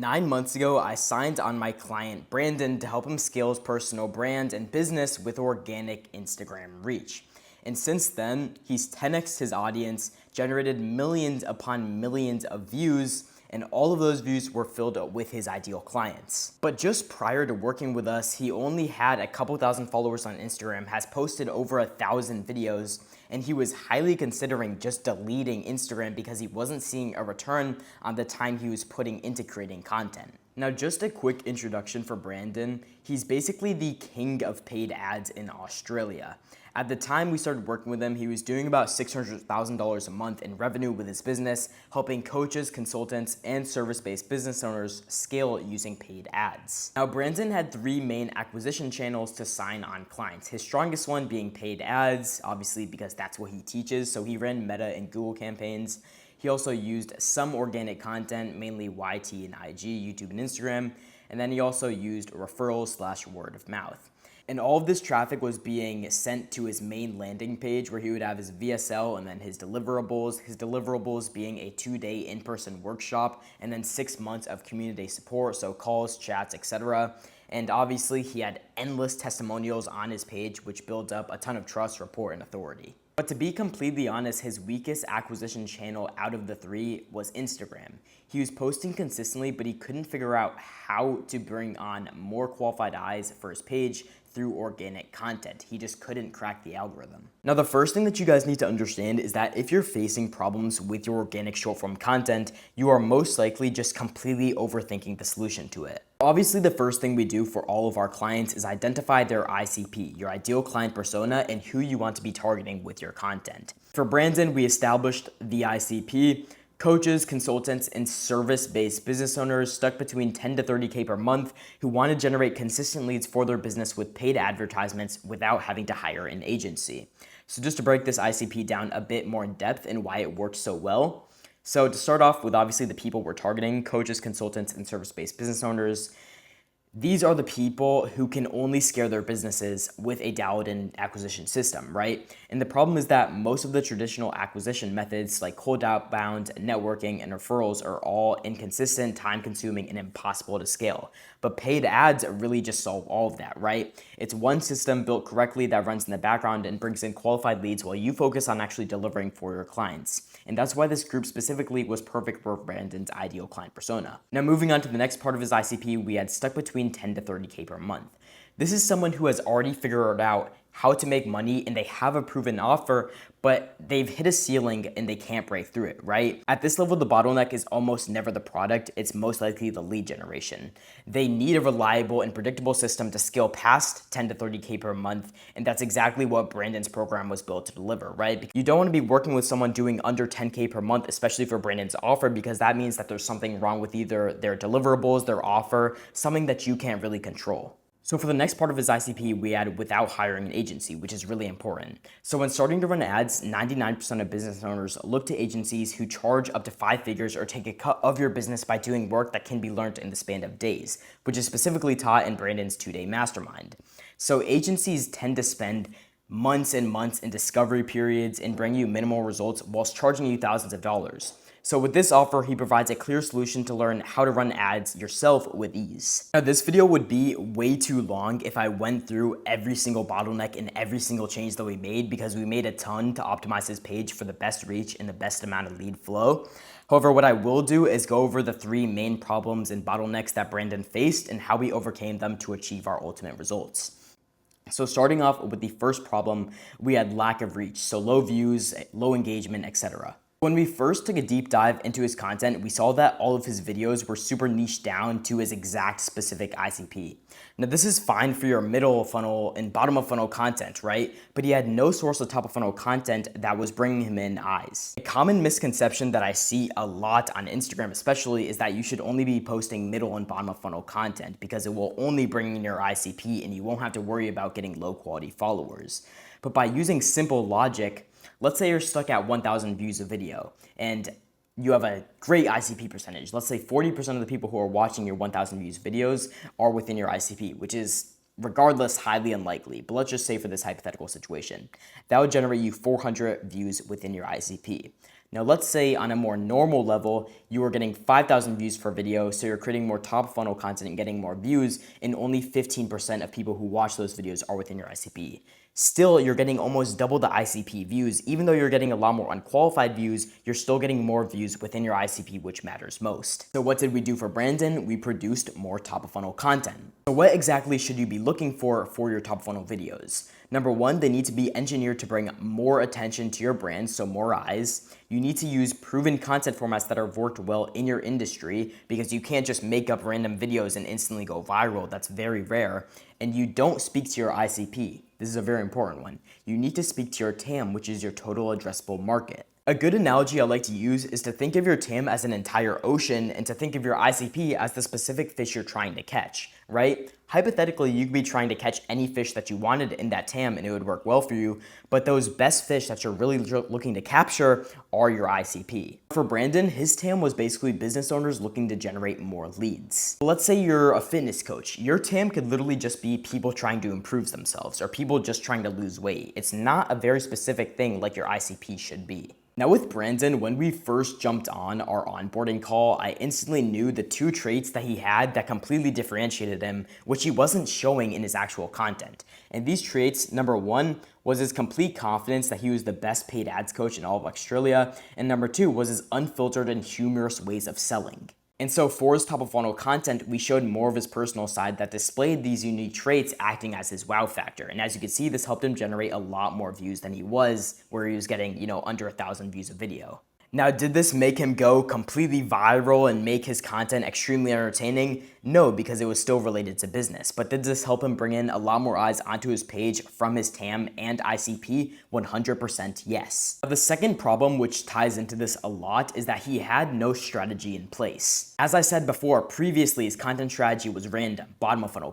9 months ago, I signed on my client Brandon to help him scale his personal brand and business with organic Instagram reach. And since then, he's 10x'd his audience, generated millions upon millions of views, and all of those views were filled with his ideal clients. But just prior to working with us, he only had a couple thousand followers on Instagram, has posted over 1,000 videos, and he was highly considering just deleting Instagram because he wasn't seeing a return on the time he was putting into creating content. Now, just a quick introduction for Brandon. He's basically the king of paid ads in Australia. At the time we started working with him, he was doing about $600,000 a month in revenue with his business, helping coaches, consultants, and service-based business owners scale using paid ads. Now, Brandon had 3 main acquisition channels to sign on clients. His strongest one being paid ads, obviously because that's what he teaches. So he ran Meta and Google campaigns. He also used some organic content, mainly YT and IG, YouTube and Instagram. And then he also used referrals/word of mouth. And all of this traffic was being sent to his main landing page where he would have his VSL and then his deliverables being a 2-day in-person workshop and then 6 months of community support, so calls, chats, etc. And obviously he had endless testimonials on his page, which built up a ton of trust, rapport, and authority. But to be completely honest, his weakest acquisition channel out of the 3 was Instagram. He was posting consistently, but he couldn't figure out how to bring on more qualified eyes for his page through organic content. He just couldn't crack the algorithm. Now, the first thing that you guys need to understand is that if you're facing problems with your organic short-form content, you are most likely just completely overthinking the solution to it. Obviously, the first thing we do for all of our clients is identify their ICP, your ideal client persona, and who you want to be targeting with your content. For Brandon, we established the ICP. Coaches, consultants, and service-based business owners stuck between 10 to 30K per month who want to generate consistent leads for their business with paid advertisements without having to hire an agency. So just to break this ICP down a bit more in depth and why it works so well. So to start off with obviously the people we're targeting, coaches, consultants, and service-based business owners. These are the people who can only scale their businesses with a dialed-in acquisition system, right? And the problem is that most of the traditional acquisition methods like cold outbound, networking, and referrals are all inconsistent, time-consuming, and impossible to scale. But paid ads really just solve all of that, right? It's one system built correctly that runs in the background and brings in qualified leads while you focus on actually delivering for your clients. And that's why this group specifically was perfect for Brandon's ideal client persona. Now, moving on to the next part of his ICP, we had stuck between 10 to 30K per month. This is someone who has already figured out how to make money and they have a proven offer, but they've hit a ceiling and they can't break through it, right? At this level, the bottleneck is almost never the product, it's most likely the lead generation. They need a reliable and predictable system to scale past 10 to 30K per month, and that's exactly what Brandon's program was built to deliver, right? You don't want to be working with someone doing under 10K per month, especially for Brandon's offer, because that means that there's something wrong with either their deliverables, their offer, something that you can't really control. So for the next part of his ICP, we added without hiring an agency, which is really important. So when starting to run ads, 99% of business owners look to agencies who charge up to 5 figures or take a cut of your business by doing work that can be learned in the span of days, which is specifically taught in Brandon's 2-day mastermind. So agencies tend to spend months and months in discovery periods and bring you minimal results whilst charging you thousands of dollars. So with this offer, he provides a clear solution to learn how to run ads yourself with ease. Now, this video would be way too long if I went through every single bottleneck and every single change that we made, because we made a ton to optimize his page for the best reach and the best amount of lead flow. However, what I will do is go over the 3 main problems and bottlenecks that Brandon faced and how we overcame them to achieve our ultimate results. So starting off with the first problem, we had lack of reach, so low views, low engagement, etc. When we first took a deep dive into his content, we saw that all of his videos were super niched down to his exact specific ICP. Now, this is fine for your middle of funnel and bottom of funnel content, right? But he had no source of top of funnel content that was bringing him in eyes. A common misconception that I see a lot on Instagram especially is that you should only be posting middle and bottom of funnel content because it will only bring in your ICP and you won't have to worry about getting low quality followers. But by using simple logic, let's say you're stuck at 1,000 views a video and you have a great ICP percentage. Let's say 40% of the people who are watching your 1,000 views videos are within your ICP, which is regardless highly unlikely. But let's just say for this hypothetical situation, that would generate you 400 views within your ICP. Now, let's say on a more normal level, you are getting 5,000 views for video, so you're creating more top funnel content and getting more views, and only 15% of people who watch those videos are within your ICP. Still, you're getting almost double the ICP views. Even though you're getting a lot more unqualified views, you're still getting more views within your ICP, which matters most. So what did we do for Brandon? We produced more top of funnel content. So what exactly should you be looking for your top of funnel videos? Number one, they need to be engineered to bring more attention to your brand, so more eyes. You need to use proven content formats that have worked well in your industry, because you can't just make up random videos and instantly go viral. That's very rare. And you don't speak to your ICP. This is a very important one. You need to speak to your TAM, which is your total addressable market. A good analogy I like to use is to think of your TAM as an entire ocean and to think of your ICP as the specific fish you're trying to catch, right? Hypothetically, you could be trying to catch any fish that you wanted in that TAM and it would work well for you, but those best fish that you're really looking to capture are your ICP. For Brandon, his TAM was basically business owners looking to generate more leads. Let's say you're a fitness coach. Your TAM could literally just be people trying to improve themselves or people just trying to lose weight. It's not a very specific thing like your ICP should be. Now with Brandon, when we first jumped on our onboarding call, I instantly knew the two traits that he had that completely differentiated him, which he wasn't showing in his actual content. And these traits, number one, was his complete confidence that he was the best paid ads coach in all of Australia, and number two was his unfiltered and humorous ways of selling. And so for his top of funnel content, we showed more of his personal side that displayed these unique traits acting as his wow factor. And as you can see, this helped him generate a lot more views than he was, where he was getting, under 1,000 views a video. Now, did this make him go completely viral and make his content extremely entertaining? No, because it was still related to business. But did this help him bring in a lot more eyes onto his page from his TAM and ICP? 100% yes. Now, the second problem, which ties into this a lot, is that he had no strategy in place. As I said before, previously his content strategy was random. Bottom of funnel,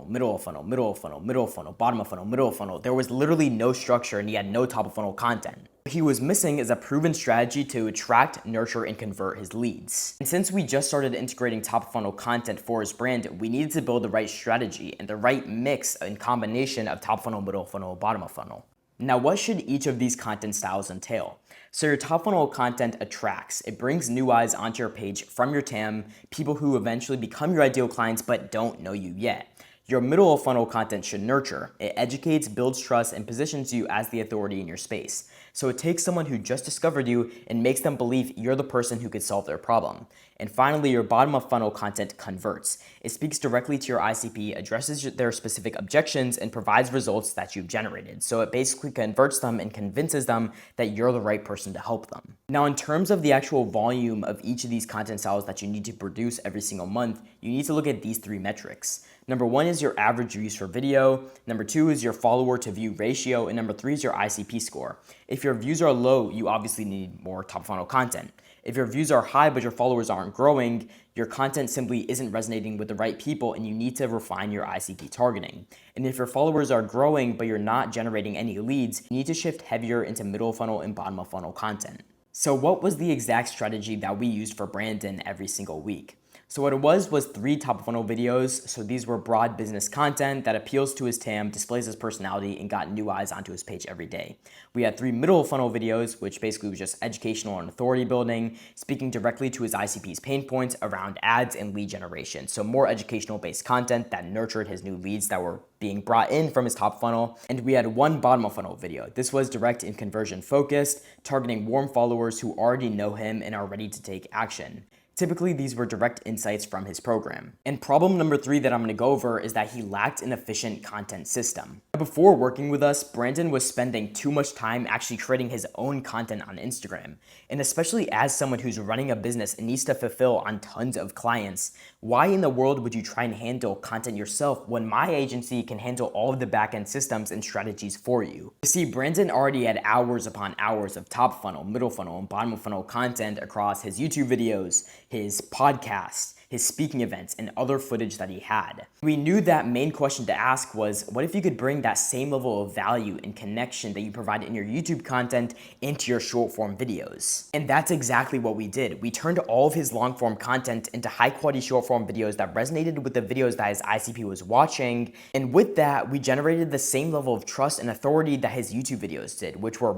middle of funnel, middle of funnel, middle of funnel, bottom of funnel, middle of funnel. There was literally no structure and he had no top of funnel content. What he was missing is a proven strategy to attract, nurture, and convert his leads. And since we just started integrating top of funnel content for his brand, we needed to build the right strategy and the right mix and combination of top funnel, middle funnel, bottom of funnel. Now, what should each of these content styles entail? So your top funnel content attracts. It brings new eyes onto your page from your TAM, people who eventually become your ideal clients but don't know you yet. Your middle of funnel content should nurture. It educates, builds trust, and positions you as the authority in your space. So it takes someone who just discovered you and makes them believe you're the person who could solve their problem. And finally, your bottom of funnel content converts. It speaks directly to your ICP, addresses their specific objections, and provides results that you've generated. So it basically converts them and convinces them that you're the right person to help them. Now, in terms of the actual volume of each of these content styles that you need to produce every single month, you need to look at these three metrics. Number one is your average views for video. Number two is your follower to view ratio. And number three is your ICP score. If your views are low, you obviously need more top funnel content. If your views are high but your followers aren't growing, your content simply isn't resonating with the right people and you need to refine your ICP targeting. And if your followers are growing but you're not generating any leads, you need to shift heavier into middle funnel and bottom of funnel content. So what was the exact strategy that we used for Brandon every single week? So what it was 3 top of funnel videos. So these were broad business content that appeals to his TAM, displays his personality, and got new eyes onto his page every day. We had 3 middle of funnel videos, which basically was just educational and authority building, speaking directly to his ICP's pain points around ads and lead generation. So more educational based content that nurtured his new leads that were being brought in from his top funnel. And we had 1 bottom of funnel video. This was direct and conversion focused, targeting warm followers who already know him and are ready to take action. Typically, these were direct insights from his program. And problem number 3 that I'm going to go over is that he lacked an efficient content system. Before working with us, Brandon was spending too much time actually creating his own content on Instagram. And especially as someone who's running a business and needs to fulfill on tons of clients, why in the world would you try and handle content yourself when my agency can handle all of the backend systems and strategies for you? You see, Brandon already had hours upon hours of top funnel, middle funnel, and bottom of funnel content across his YouTube videos, his podcasts, his speaking events, and other footage that he had. We knew that main question to ask was, what if you could bring that same level of value and connection that you provide in your YouTube content into your short form videos? And that's exactly what we did. We turned all of his long form content into high quality short form videos that resonated with the videos that his ICP was watching. And with that, we generated the same level of trust and authority that his YouTube videos did, which were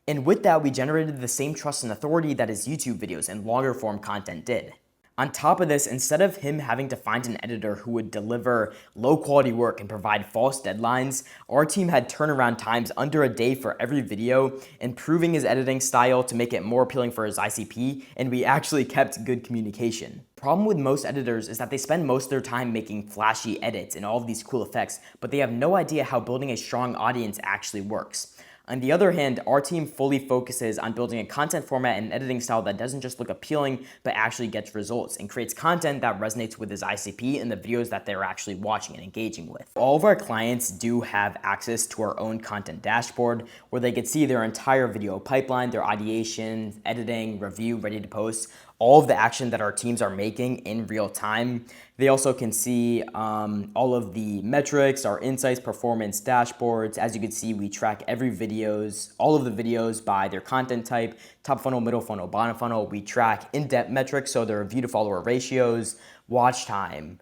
And with that, we generated the same trust and authority that his YouTube videos and longer form content did. On top of this, instead of him having to find an editor who would deliver low quality work and provide false deadlines, our team had turnaround times under a day for every video, improving his editing style to make it more appealing for his ICP, and we actually kept good communication. Problem with most editors is that they spend most of their time making flashy edits and all of these cool effects, but they have no idea how building a strong audience actually works. On the other hand, our team fully focuses on building a content format and editing style that doesn't just look appealing, but actually gets results and creates content that resonates with his ICP and the videos that they're actually watching and engaging with. All of our clients do have access to our own content dashboard where they could see their entire video pipeline, their ideation, editing, review, ready to post, all of the action that our teams are making in real time. They also can see all of the metrics, our insights, performance dashboards. As you can see, we track all of the videos by their content type, top funnel, middle funnel, bottom funnel. We track in-depth metrics, so their view to follower ratios, watch time,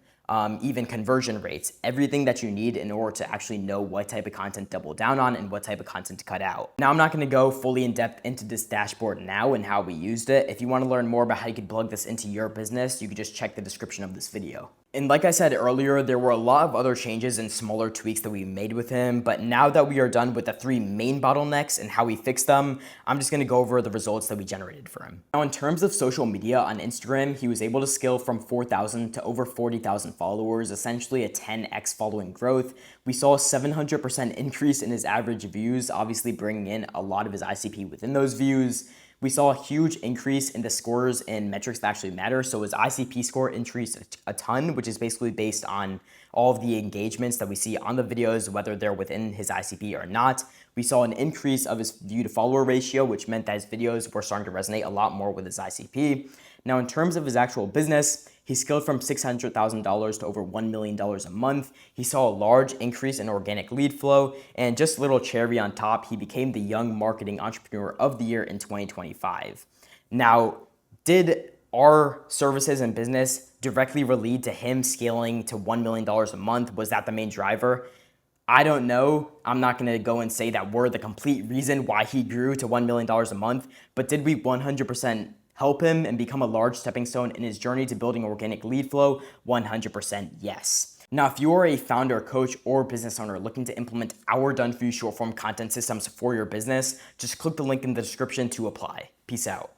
even conversion rates, everything that you need in order to actually know what type of content to double down on and what type of content to cut out. Now, I'm not gonna go fully in depth into this dashboard now and how we used it. If you wanna learn more about how you could plug this into your business, you could just check the description of this video. And like I said earlier, there were a lot of other changes and smaller tweaks that we made with him, but now that we are done with the 3 main bottlenecks and how we fixed them, I'm just gonna go over the results that we generated for him. Now, in terms of social media on Instagram, he was able to scale from 4,000 to over 40,000 followers, essentially a 10x following growth. We saw a 700% increase in his average views, obviously bringing in a lot of his ICP within those views. We saw a huge increase in the scores and metrics that actually matter. So his ICP score increased a ton, which is basically based on all of the engagements that we see on the videos, whether they're within his ICP or not. We saw an increase of his view to follower ratio, which meant that his videos were starting to resonate a lot more with his ICP. Now, in terms of his actual business, he scaled from $600,000 to over $1 million a month. He saw a large increase in organic lead flow, and just a little cherry on top, he became the Young Marketing Entrepreneur of the Year in 2025. Now, did our services and business directly relate to him scaling to $1 million a month? Was that the main driver? I don't know. I'm not going to go and say that we're the complete reason why he grew to $1 million a month, but did we 100% help him and become a large stepping stone in his journey to building organic lead flow? 100% yes. Now, if you are a founder, coach, or business owner looking to implement our done-for-you short-form content systems for your business, just click the link in the description to apply. Peace out.